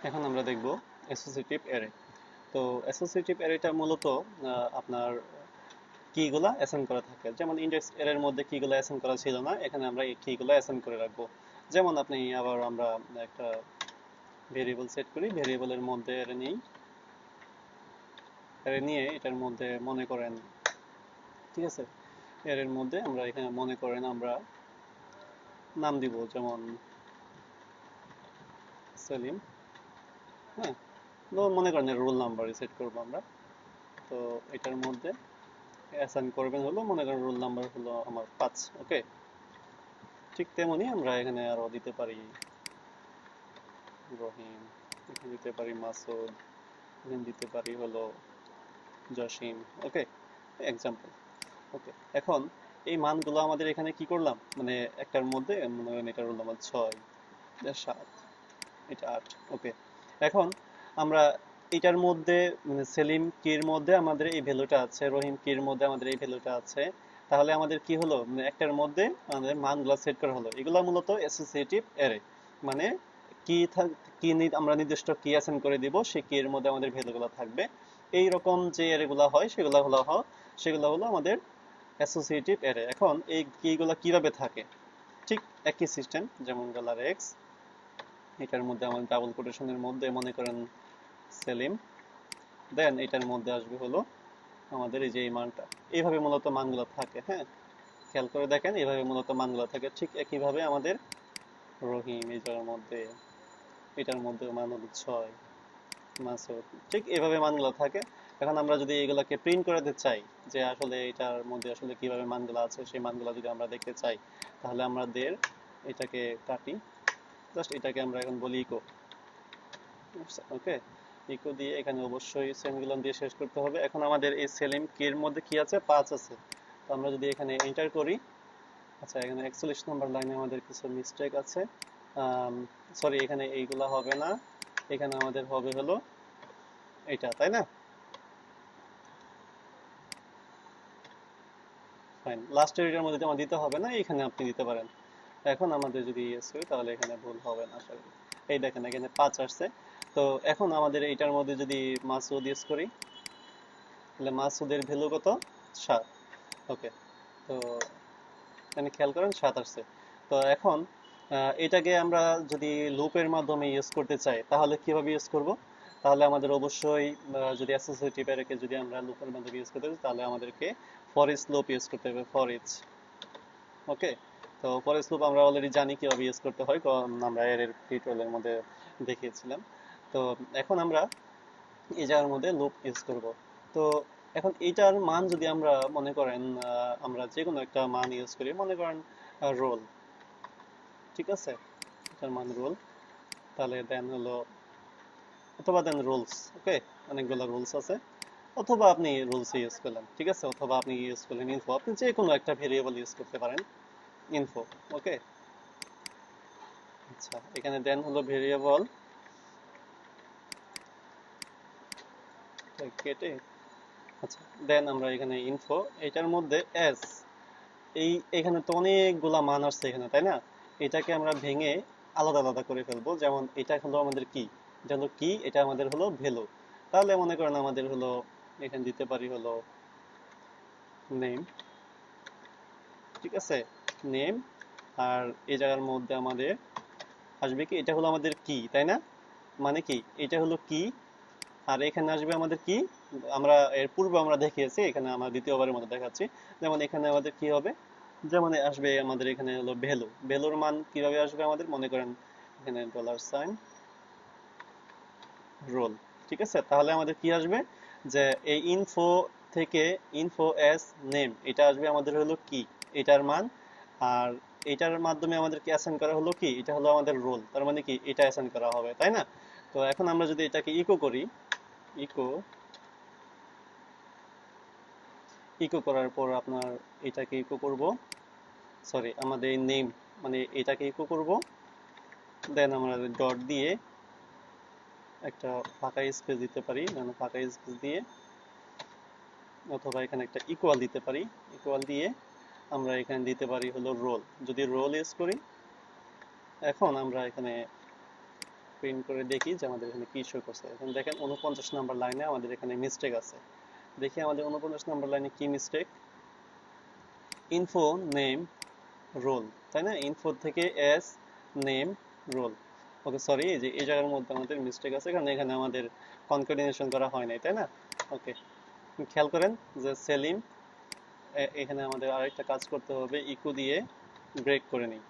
এখন আমরা দেখব অ্যাসোসিয়েটিভ অ্যারে। তো অ্যাসোসিয়েটিভ অ্যারেটা মূলত আপনার কিগুলা অ্যাসাইন করা থাকে। যেমন ইন্ডেক্স অ্যারের মধ্যে কিগুলা অ্যাসাইন করা ছিল না, এখানে আমরা এই কিগুলা অ্যাসাইন করে রাখবো। যেমন আপনি আবার আমরা একটা ভেরিয়েবল সেট করি, ভেরিয়েবলের মধ্যে অ্যারে নিই, অ্যারে নিয়ে এটার মধ্যে মনে করেন, ঠিক আছে, অ্যারের মধ্যে আমরা এখানে মনে করেন আমরা নাম দিব, যেমন সেলিম। হ্যাঁ, তো মনে করেন রোল নাম্বার সেট করবো আমরা। তো এটার মধ্যে অ্যাসাইন করবেন হলো, মনে করেন রোল নাম্বার হলো আমার 5। ওকে, ঠিক তেমনি আমরা এখানে আরো দিতে পারি রহিম, এখানে দিতে পারি মাসুদ, এখানে দিতে পারি হলো জসিম। ওকে, এক্সাম্পল। ওকে, এখন এই মানগুলো আমাদের এখানে কি করলাম, মানে একটার মধ্যে মনে করেন এটা রোল নাম্বার 6, এটা 7, এটা 8। ওকে, এখন আমরা এটার মধ্যে মানে সেলিম কির মধ্যে আমাদের এই ভ্যালুটা আছে, রহিম কির মধ্যে আমাদের এই ভ্যালুটা আছে। তাহলে আমাদের কি হলো, মানে একটার মধ্যে আমাদের মানগুলো সেট করা হলো। এগুলো মূলত অ্যাসোসিয়েটিভ অ্যারে, মানে কি আমরা নির্দিষ্ট কি অ্যাসাইন করে দিব, সেই কি এর মধ্যে আমাদের ভ্যালুগুলো থাকবে। এই রকম যে অ্যারেগুলো হয় সেগুলো হলো আমাদের অ্যাসোসিয়েটিভ অ্যারে। এখন এই কিগুলো কিভাবে থাকে, ঠিক একই সিস্টেম। যেমন $x, এটার মধ্যে আমাদের ডাবল কোটেশনের মধ্যে মনে করেন সেলিম, দেন এটার মধ্যে আসবে হলো আমাদের এই যে এই মানটা। এইভাবে মূলত মানগুলো থাকে। হ্যাঁ, খেয়াল করে দেখেন, এইভাবে মূলত মানগুলো থাকে। ঠিক একইভাবে আমাদের রহিম এটার মধ্যে মান হলো 6, মাসুদ, ঠিক এইভাবে মানগুলো থাকে। এখন আমরা যদি এগুলাকে প্রিন্ট করাতে চাই, যে আসলে এটার মধ্যে আসলে কিভাবে মানগুলো আছে, সেই মানগুলো যদি আমরা দেখতে চাই, তাহলে আমাদের এটাকে কাটি, জাস্ট এটাকে আমরা এখন বলি ইকো। ওকে, ইকো দিয়ে এখানে অবশ্যই সেমিকোলন দিয়ে শেষ করতে হবে। এখন আমাদের এই সেলিম কির মধ্যে কি আছে, 5 আছে। তো আমরা যদি এখানে এন্টার করি, আচ্ছা এখানে 41 নম্বর লাইনে আমাদের কিছু মিস্টেক আছে। সরি, এখানে এইগুলা হবে না, এখানে আমাদের হবে হলো এটা, তাই না? ফাইন, লাস্টের এটার মধ্যে আমার দিতে হবে না, এখানে আপনি দিতে পারেন। এখন আমাদের যদি ইয়েস করি তাহলে এখানে ভুল হবে না আশা করি। এই দেখেন এখানে 5 আসছে। তো এখন আমাদের এইটার মধ্যে যদি মাসুদ ইউজ করি, তাহলে মাসুদের ভ্যালু কত, 7। ওকে, তো এখানে খেয়াল করেন 7 আসছে। তো এখন এটাকে আমরা যদি লুপের মাধ্যমে ইউজ করতে চাই, তাহলে কিভাবে ইউজ করব? তাহলে আমাদের অবশ্যই যদি অ্যাসোসিয়েটিভ অ্যারেকে যদি আমরা লুপের মাধ্যমে ইউজ করতে চাই, তাহলে আমাদেরকে ফর ইচ লুপ ইউজ করতে হবে, ফর ইচ। ওকে, তো ফর ইচ লুপ আমরা অলরেডি জানি কিভাবে ইউজ করতে হয়, কারণ আমরা এর টিউটোরিয়ালের মধ্যে দেখিয়েছিলাম। তো এখন আমরা এই জায়গার মধ্যে লুপ ইউজ করব। তো এখন এইটার মান যদি আমরা মনে করেন আমরা যে কোনো একটা মান ইউজ করি, মনে করেন রোল, ঠিক আছে, এটার মান রোল, তাহলে দেন হলো, অথবা দেন রুলস। ওকে, অনেকগুলো রুলস আছে, অথবা আপনি রুলস ইউজ করলেন, ঠিক আছে, অথবা আপনি ইউজ করলেন ইনফো, আপনি যে কোনো একটা ভেরিয়েবল ইউজ করতে পারেন, ইনফো। ওকে, আচ্ছা এখানে দেন হলো ভেরিয়েবল কেটে, আচ্ছা দেন আমরা এখানে ইনফো, এটার মধ্যে এস, এখানে তো অনেকগুলা মান আসছে এখানে, তাই না? এটাকে আমরা ভেঙে আলাদা আলাদা করে ফেলবো। যেমন এটা হলো আমাদের কি, এটা হলো কি, এটা আমাদের হলো ভ্যালু। তাহলে মনে করেন আমাদের হলো এখানে দিতে পারি হলো নেম, ঠিক আছে, নেম। আর এই জায়গার মধ্যে আমাদের আসবে কি, এটা হলো আমাদের কি, তাই না? মানে কি, এটা হলো কি, আর এখানে আসবে আমাদের কি, আমরা এর পূর্বে আমরা দেখিয়েছি, এখানে আমরা দ্বিতীয়বারের মতো দেখাচ্ছি। যেমন এখানে আমাদের কি হবে, যেমন আসবে আমাদের এখানে হলো ভ্যালু, ভ্যালুর মান কিভাবে আসবে আমাদের, মনে করেন এখানে $সাইন রোল, ঠিক আছে। তাহলে আমাদের কি আসবে, যে এই ইনফো থেকে ইনফো এস নেম, এটা আসবে আমাদের হলো কি, এটার মান। আর এটার মাধ্যমে আমাদের কি অ্যাসাইন করা হলো কি, এটা হলো আমাদের রোল, তার মানে কি এটা অ্যাসাইন করা হবে, তাই না? তো এখন আমরা যদি এটাকে ইকো করি, ইকো, ইকো করার পর আপনার এটাকে ইকো করব, সরি আমাদের নেম, মানে এটাকে ইকো করব, দেন আমরা ডট দিয়ে একটা ফাঁকা স্পেস দিতে পারি, মানে ফাঁকা স্পেস দিয়ে, অথবা এখানে একটা ইকুয়াল দিতে পারি, ইকুয়াল দিয়ে আমরা এখানে দিতে পারি হলো রোল, যদি রোল ইউজ করি। এখন আমরা এখানে প্রিন্ট করে দেখি যে আমাদের এখানে কি শো করছে। এখন দেখেন 49 নাম্বার লাইনে আমাদের এখানে মিস্টেক আছে। দেখি আমাদের 49 নাম্বার লাইনে কি মিস্টেক। ইনফো নেম রোল, তাই না? ইনফো থেকে এস নেম রোল। ওকে সরি, এই যে এই জায়গার মধ্যে আমাদের মিস্টেক আছে, কারণ এখানে আমাদের কনক্যাটিনেশন করা হয় নাই, তাই না? ওকে, খেয়াল করেন যে সেলিম, এখানে আমাদের আরেকটা কাজ করতে হবে, ইকো দিয়ে ব্রেক করে নিই,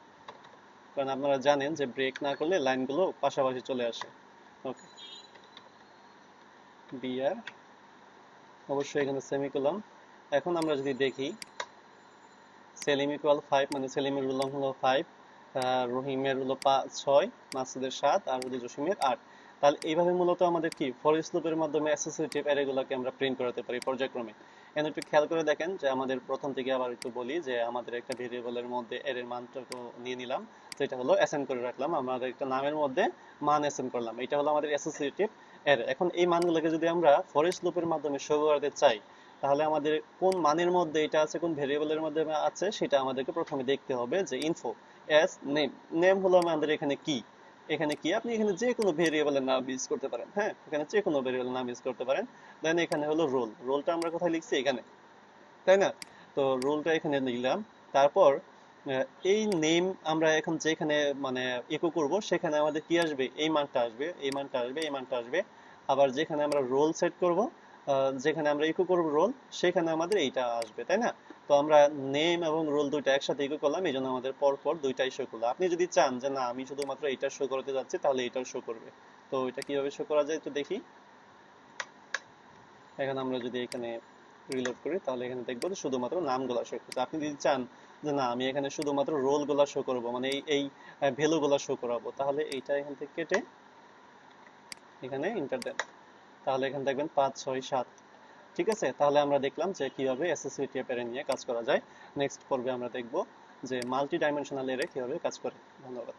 কারণ আপনারা জানেন যে ব্রেক না করলে লাইনগুলো পাশাপাশি চলে আসে। ওকে, বিআর অবশ্যই এখানে সেমিকোলন। এখন আমরা যদি দেখি সেলিম ইকুয়াল 5, মানে সেলিমের রুল হলো 5, রহিমের হলো 6, মাসুদের 7 আর হলো জসিমের 8। তাহলে এইভাবে মূলত আমাদের কি ফর ইচ লুপের মাধ্যমে অ্যাসোসিয়েটিভ অ্যারেগুলোকে আমরা প্রিন্ট করাতে পারি পর্যায়ক্রমে। এখন একটু খেয়াল করে দেখেন যে আমাদের প্রথম থেকে আবার একটু বলি যে আমাদের একটা ভেরিয়েবলের মধ্যে এর মানটুকু নিয়ে নিলাম, যেটা হলো অ্যাসাইন করে রাখলাম, আমাদের একটা নামের মধ্যে মান অ্যাসাইন করলাম, এটা হলো আমাদের অ্যাসোসিয়েটিভ অ্যারে। এখন এই মানগুলোকে যদি আমরা ফর ইচ লুপের মাধ্যমে শো করাতে চাই, তাহলে আমাদের কোন মানের মধ্যে এটা আছে, কোন ভেরিয়েবলের মধ্যে আছে, সেটা আমাদেরকে প্রথমে দেখতে হবে। যে ইনফো এস নেম, নেম হলো আমাদের এখানে কি, এখানে কি আপনি এখানে যে কোনো ভেরিয়েবলের নাম ইউজ করতে পারেন, হ্যাঁ এখানে যে কোনো ভেরিয়েবলের নাম ইউজ করতে পারেন। দেন এখানে হলো রোল, রোলটা আমরা কোথায় লিখছি এখানে, তাই না? তো রোলটা এখানে নিলাম। তারপর এই নেম আমরা এখন যেখানে মানে ইকো করব সেখানে আমাদের কি আসবে, এই মানটা আসবে, এই মানটা আসবে, এই মানটা আসবে। আবার যেখানে আমরা রোল সেট করব, যেখানে আমরা ইকো করব রোল, সেখানে আমাদের এইটা আসবে, তাই না? তো আমরা নেম এবং রোল দুইটা একসাথে ইকো করলাম, এই জন্য আমাদের পর পর দুইটাই শো করলো। আপনি যদি চান যে না আমি শুধুমাত্র এইটা শো করতে যাচ্ছি, তাহলে এইটাও শো করবে। তো এটা কিভাবে শো করা যায় একটু দেখি। এখন আমরা যদি এখানে রিলোড করি, তাহলে এখানে দেখবো যে শুধুমাত্র নামগুলা শো করছে। আপনি যদি চান যে না আমি এখানে শুধুমাত্র রোল গুলা শো করবো, মানে এই ভ্যালু গুলা শো করাবো, তাহলে এইটা এখান থেকে কেটে এখানে ইন্টার দেন, তাহলে এখানে দেখবেন 5 6 7। ঠিক আছে, তাহলে আমরা দেখলাম যে কিভাবে অ্যাসোসিয়েটিভ অ্যারে নিয়ে কাজ করা যায়। নেক্সট পর্বে আমরা দেখবো যে মাল্টি ডাইমেনশনাল অ্যারে কিভাবে কাজ করে। ধন্যবাদ।